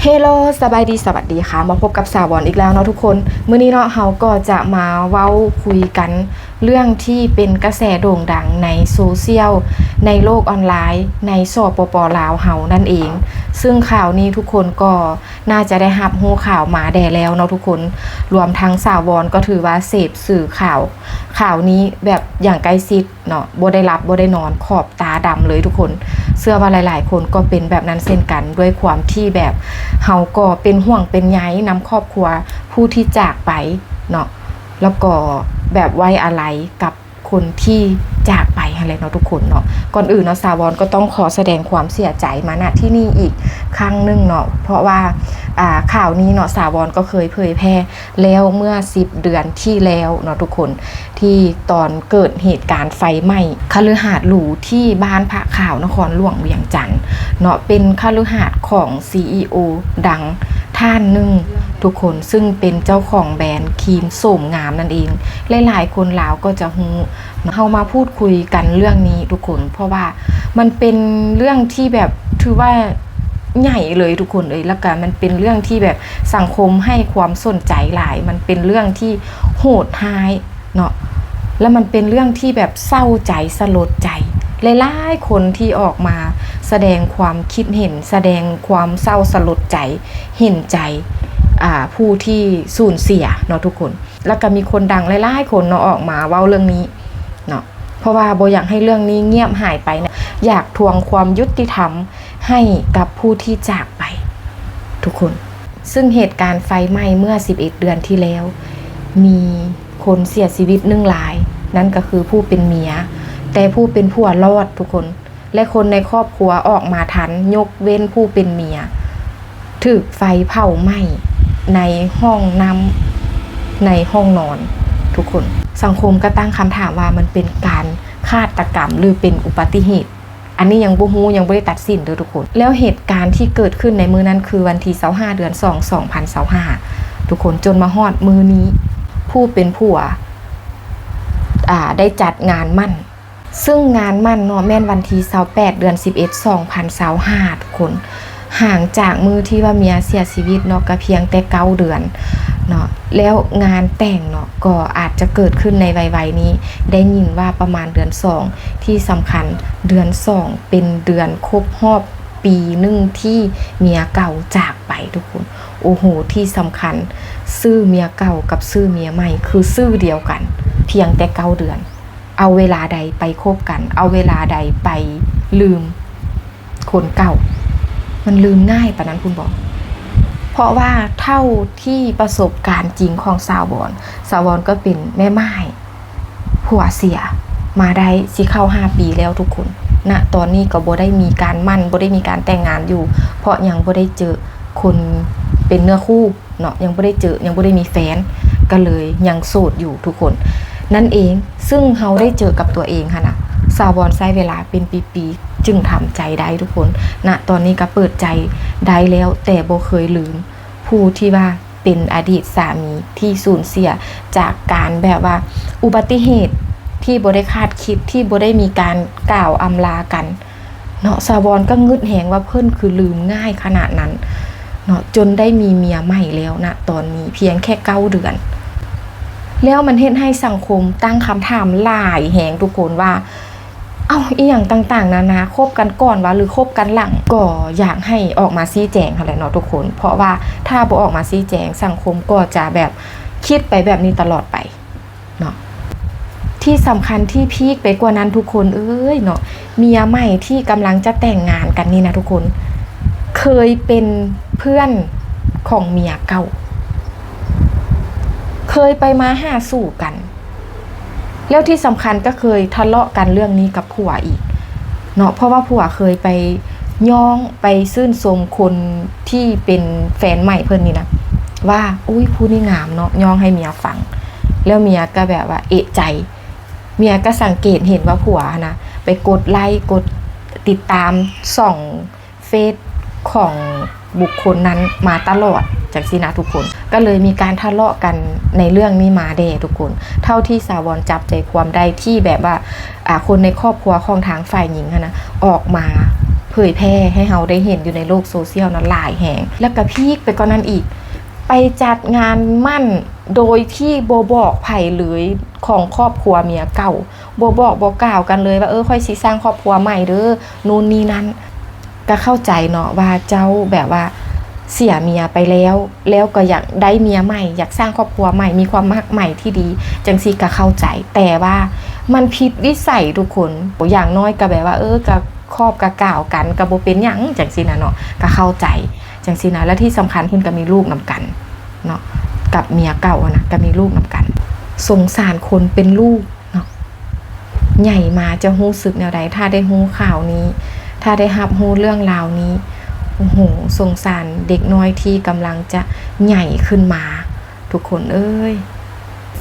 เฮลโลสบายดีสวัสดีค่ะมาพบกับสาววอนอีกแล้วเนาะทุกคนมื้อนี้เนาะเฮาก็จะมาเว้าคุยกันเรื่องที่เป็นกระแสโด่งดังในโซเชียลในโลกออนไลน์ในสปป.ลาวเฮานั่นเองซึ่งข่าวนี้ทุกคนก็น่าจะได้รับรู้ข่าวมาแด่แล้วเนาะทุกคนรวมทั้งสาววอนก็ถือว่าเสพสื่อข่าวนี้แบบอย่างใกล้ชิดเนาะบ่ได้หลับบ่ได้นอนขอบตาดำเลยทุกคนเชื่อว่าหลายๆคนก็เป็นแบบนั้นเช่นกันด้วยความที่แบบเฮาก็เป็นห่วงเป็นใยนำครอบครัวผู้ที่จากไปเนาะแล้วก็แบบไว้อะไรกับคนที่จากไปอะไรเนาะทุกคนเนาะก่อนอื่นเนาะสาวอนก็ต้องขอแสดงความเสียใจมาณที่นี่อีกครั้งหนึ่งเนาะเพราะว่าข่าวนี้เนาะสาวอนก็เคยเผยแพร่แล้วเมื่อ10เดือนที่แล้วเนาะทุกคนที่ตอนเกิดเหตุการณ์ไฟไหม้คฤหาสน์หรูที่บ้านพระข่าวนครหลวงเวียงจันทน์เนาะเป็นคฤหาสน์ของ CEO ดังท่านหนึ่งทุกคนซึ่งเป็นเจ้าของแบรนด์ครีมโสมงามนั่นเองหลายๆคนลาวก็จะฮู้เฮามาพูดคุยกันเรื่องนี้ทุกคนเพราะว่ามันเป็นเรื่องที่แบบถือว่าใหญ่เลยทุกคนเลยแล้วก็มันเป็นเรื่องที่แบบสังคมให้ความสนใจหลายมันเป็นเรื่องที่โหดร้ายเนาะแล้วมันเป็นเรื่องที่แบบเศร้าใจสลดใจหลายๆคนที่ออกมาแสดงความคิดเห็นแสดงความเศร้าสลดใจเห็นใจผู้ที่สูญเสียเนาะทุกคนแล้วก็มีคนดังหลายๆคนเนาะออกมาเว้าเรื่องนี้เนาะเพราะว่าโบอยากให้เรื่องนี้เงียบหายไปนะอยากทวงความยุติธรรมให้กับผู้ที่จากไปทุกคนซึ่งเหตุการณ์ไฟไหม้เมื่อ11เดือนที่แล้วมีคนเสียชีวิต1 รายนั่นก็คือผู้เป็นเมียแต่ผู้เป็นผัวรอดทุกคนและคนในครอบครัวออกมาทันยกเว้นผู้เป็นเมียถูกไฟเผาไหม้ในห้องน้ำในห้องนอนทุกคนสังคมก็ตั้งคำถามว่ามันเป็นการฆาตกรรมหรือเป็นอุบัติเหตุอันนี้ยังบ่ฮู้ยังบ่ได้ตัดสินเด้อทุกคนแล้วเหตุการณ์ที่เกิดขึ้นในมื้อนั้นคือวันที่25เดือน2 2025ทุกคนจนมาฮอดมื้อนี้ผู้เป็นผัวได้จัดงานมั่นซึ่งงานมั่นเนาะแม่นวันที่28เดือน11 2025ทุกคนห่างจากมือที่ว่าเมียเสียชีวิตเนาะก็เพียงแต่9 เดือนเนาะแล้วงานแต่งเนาะก็อาจจะเกิดขึ้นในวัยนี้ได้ยินว่าประมาณเดือน2ที่สำคัญเดือน2เป็นเดือนครบรอบปีหนึ่งที่เมียเก่าจากไปทุกคนโอ้โหที่สำคัญชื่อเมียเก่ากับชื่อเมียใหม่คือชื่อเดียวกันเพียงแต่9 เดือนเอาเวลาใดไปคบกันเอาเวลาใดไปลืมคนเก่ามันลืมง่ายปะนั้นคุณบอกเพราะว่าเท่าที่ประสบการณ์จริงของสาววอนก็เป็นแม่ไม้ผัวเสียมาได้สิเข้า5 ปีแล้วทุกคนณตอนนี้ก็บ่ได้มีการมั่นบ่ได้มีการแต่งงานอยู่เพราะยังบ่ได้เจอคนเป็นเนื้อคู่เนาะยังบ่ได้เจอยังบ่ได้มีแฟนก็เลยยังโสดอยู่ทุกคนนั่นเองซึ่งเราได้เจอกับตัวเองค่ะนะสาวใช้เวลาเป็นปีๆจึงทำใจได้ทุกคนณตอนนี้ก็เปิดใจได้แล้วแต่บ่เคยลืมผู้ที่ว่าเป็นอดีตสามีที่สูญเสียจากการแบบว่าอุบัติเหตุที่บ่ได้คาดคิดที่บ่ได้มีการกล่าวอำลากันเนาะสาวก็งึดแหงว่าเพิ่นคือลืมง่ายขนาดนั้นเนาะจนได้มีเมียใหม่แล้วนะตอนนี้เพียงแค่9 เดือนแล้วมันเฮ็ดให้สังคมตั้งคำถามหลายแหงทุกคนว่าอีหยังต่างๆนานาคบกันก่อนวะหรือคบกันหลังก็อยากให้ออกมาชี้แจงค่ะแหละเนาะทุกคนเพราะว่าถ้าบ่ออกมาชี้แจงสังคมก็จะแบบคิดไปแบบนี้ตลอดไปเนาะที่สำคัญที่พีคไปกว่านั้นทุกคนเนาะเมียใหม่ที่กำลังจะแต่งงานกันนี่นะทุกคนเคยเป็นเพื่อนของเมียเก่าเคยไปมาหาสู่กันแล้วที่สำคัญก็เคยทะเลาะกันเรื่องนี้กับผัวอีกเนาะเพราะว่าผัวเคยไปย่องไปซื่นชมคนที่เป็นแฟนใหม่เพิ่นนี่นะว่าอุ้ยผู้นี่งามเนาะย่องให้เมียฟังแล้วเมียก็แบบว่าเอะใจเมียก็สังเกตเห็นว่าผัวนะไปกดไลค์กดติดตามส่องเฟซของบุคคลนั้นมาตลอดจากสินะทุกคนก็เลยมีการทะเลาะกันในเรื่องนี้มาเด้ทุกคนเท่าที่สาวรจับใจความได้ที่แบบว่าคนในครอบครัวของทางฝ่ายหญิงนะออกมา เผยแพร่ให้เราได้เห็นอยู่ในโลกโซเชียลนั้นหลายแห่งแล้วก็พีคไปกว่านั้นอีกไปจัดงานมั่นโดยที่บ่บอกไผเลยของครอบครัวเมียเก่าบ่บอกบ่กล่าวกันเลยว่าค่อยสิสร้างครอบครัวใหม่เด้อนู่นนี่นั้นก็เข้าใจเนาะว่าเจ้าแบบว่าเสียเมียไปแล้วก็อยากได้เมียใหม่อยากสร้างครอบครัวใหม่มีความรักใหม่ที่ดีจังซี่ก็เข้าใจแต่ว่ามันผิดวิสัยทุกคนอย่างน้อยก็แบบว่าก็ครอบกะกล่าวกันก็บ่เป็นหยังจังซี่นะเนาะก็เข้าใจจังซี่นะและที่สำคัญเพิ่นก็มีลูกนำกันเนาะกับเมียเก่านะก็มีลูกนำกันสงสารคนเป็นลูกเนาะใหญ่มาจะรู้สึกแนวใดถ้าได้รู้ข่าวนี้ถ้าได้รับรู้เรื่องราวนี้โอ้โหสงสารเด็กน้อยที่กำลังจะใหญ่ขึ้นมาทุกคน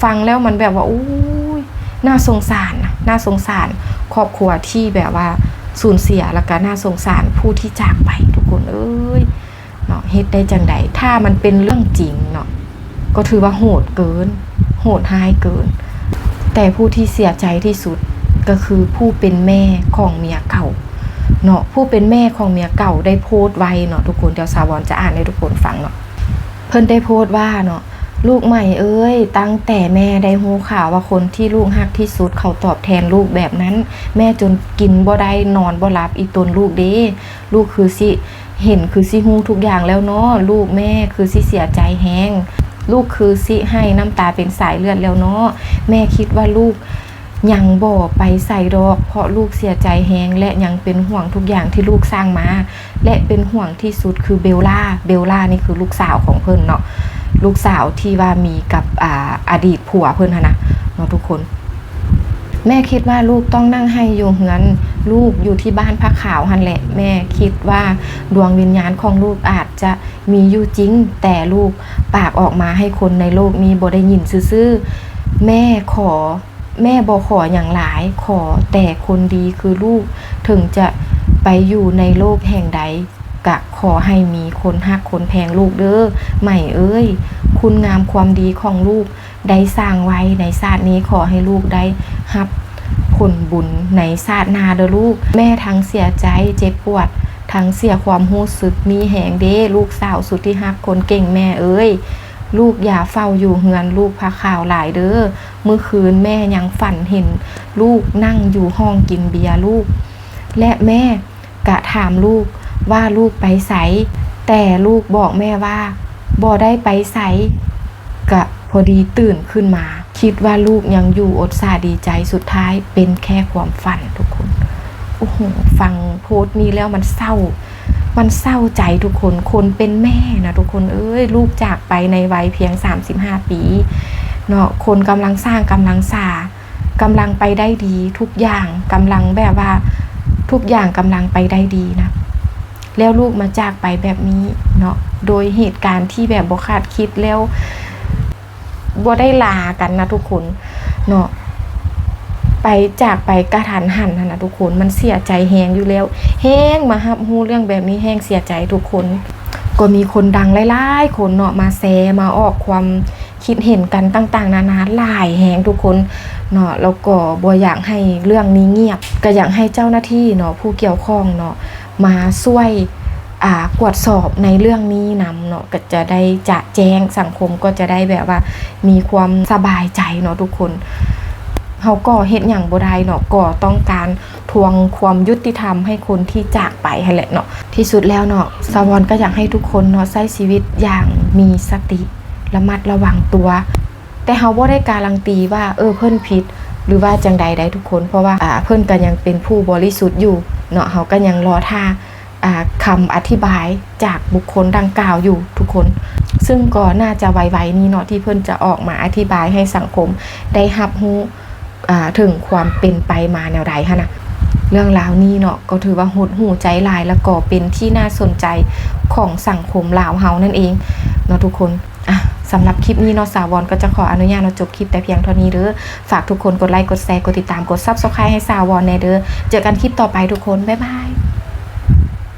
ฟังแล้วมันแบบว่าอู้ยน่าสงสารนะน่าสงสารครอบครัวที่แบบว่าสูญเสียแล้วก็น่าสงสารผู้ที่จากไปทุกคนเนาะเฮ็ดได้จังใดถ้ามันเป็นเรื่องจริงเนาะก็ถือว่าโหดเกินโหดร้ายเกินแต่ผู้ที่เสียใจที่สุดก็คือผู้เป็นแม่ของเมียเก่าเนาะผู้เป็นแม่ของเมียเก่าได้โพสต์ไว้เนาะทุกคนเดี๋ยวสาวรจะอ่านให้ทุกคนฟังเนาะเพิ่นได้โพสต์ว่าเนาะลูกใหม่ตั้งแต่แม่ได้รู้ข่าวว่าคนที่ลูกฮักที่สุดเขาตอบแทนลูกแบบนั้นแม่จนกินบ่ได้นอนบ่หลับอีตนลูกเด้ลูกคือสิเห็นคือสิฮู้ทุกอย่างแล้วเนาะลูกแม่คือสิเสียใจแฮงลูกคือสิให้น้ำตาเป็นสายเลือดแล้วเนาะแม่คิดว่าลูกยังบ่ไปใส่ดอกเพราะลูกเสียใจแฮงและยังเป็นห่วงทุกอย่างที่ลูกสร้างมาและเป็นห่วงที่สุดคือเบลล่านี่คือลูกสาวของเพิ่นเนาะลูกสาวที่ว่ามีกับอดีตผัวเพิ่นนะเนาะทุกคนแม่คิดว่าลูกต้องนั่งให้อยู่เฮือนลูกอยู่ที่บ้านพระขาวหั่นแหละแม่คิดว่าดวงวิญญาณของลูกอาจจะมีอยู่จริงแต่ลูกปากออกมาให้คนในโลกนี้บ่ได้ยินซื่อๆแม่บ่ขออย่างหลายขอแต่คนดีคือลูกถึงจะไปอยู่ในโลกแห่งใดก็ขอให้มีคนฮักคนแพงลูกเด้อใหม่คุณงามความดีของลูกได้สร้างไว้ในชาตินี้ขอให้ลูกได้รับผลบุญในชาติหน้าเด้อลูกแม่ทั้งเสียใจเจ็บปวดทั้งเสียความรู้สึกมีแหงเด้ลูกสาวสุดที่ฮักคนเก่งแม่ลูกอย่าเฝ้าอยู่เฮือนลูกพาข่าวหลายเด้อเมื่อคืนแม่ยังฝันเห็นลูกนั่งอยู่ห้องกินเบียร์ลูกและแม่กะถามลูกว่าลูกไปไสแต่ลูกบอกแม่ว่าบ่ได้ไปไสกะพอดีตื่นขึ้นมาคิดว่าลูกยังอยู่อดสาดีใจสุดท้ายเป็นแค่ความฝันทุกคนโอ้โหฟังโพสต์นี้แล้วมันเศร้าใจทุกคนเป็นแม่นะทุกคนลูกจากไปในวัยเพียง35ปีเนาะคนกำลังสร้างกำลังไปได้ดีทุกอย่างกำลังแบบว่าทุกอย่างกำลังไปได้ดีนะแล้วลูกมาจากไปแบบนี้เนาะโดยเหตุการณ์ที่แบบบ่คาดคิดแล้วบ่ได้ลากันนะทุกคนเนาะไปจากไปกระทันหันนะทุกคนมันเสียใจแฮงอยู่แล้วแฮงมารับรู้เรื่องแบบนี้แฮงเสียใจทุกคนก็มีคนดังหลายๆคนเนาะมาแชร์มาออกความคิดเห็นกันต่างๆนานาหลายแฮงทุกคนเนาะแล้วก็บ่อยากให้เรื่องนี้เงียบก็อยากให้เจ้าหน้าที่เนาะผู้เกี่ยวข้องเนาะมาช่วยตรวจสอบในเรื่องนี้นำเนาะก็จะได้จะแจ้งสังคมก็จะได้แบบว่ามีความสบายใจเนาะทุกคนเขาก็เฮ็ดอย่างบ่ได้เนาะก็ต้องการทวงความยุติธรรมให้คนที่จากไปให้แหละเนาะที่สุดแล้วเนาะสวรรค์ก็อยากให้ทุกคนเนาะใช้ชีวิตอย่างมีสติระมัดระวังตัวแต่เขาบ่ได้การันตีว่าเพิ่นผิดหรือว่าจังใดได้ทุกคนเพราะว่าเพิ่นก็ยังเป็นผู้บริสุทธิ์อยู่เนาะเขาก็ยังรอท่าคำอธิบายจากบุคคลดังกล่าวอยู่ทุกคนซึ่งก็น่าจะไวๆนี้เนาะที่เพิ่นจะออกมาอธิบายให้สังคมได้รับรู้ถึงความเป็นไปมาแนวใดนะเรื่องราวนี้เนาะก็ถือว่าหดหู่ใจหลายแล้วก็เป็นที่น่าสนใจของสังคมลาวเฮานั่นเองเนาะทุกคนสำหรับคลิปนี้เนาะสาวรก็จะขออนุญาตจบคลิปแต่เพียงเท่านี้เด้อฝากทุกคนกดไลค์กดแชร์กดติดตามกด Subscribe ให้สาวรแน่เด้อเจอกันคลิปต่อไปทุกคนบ๊ายบาย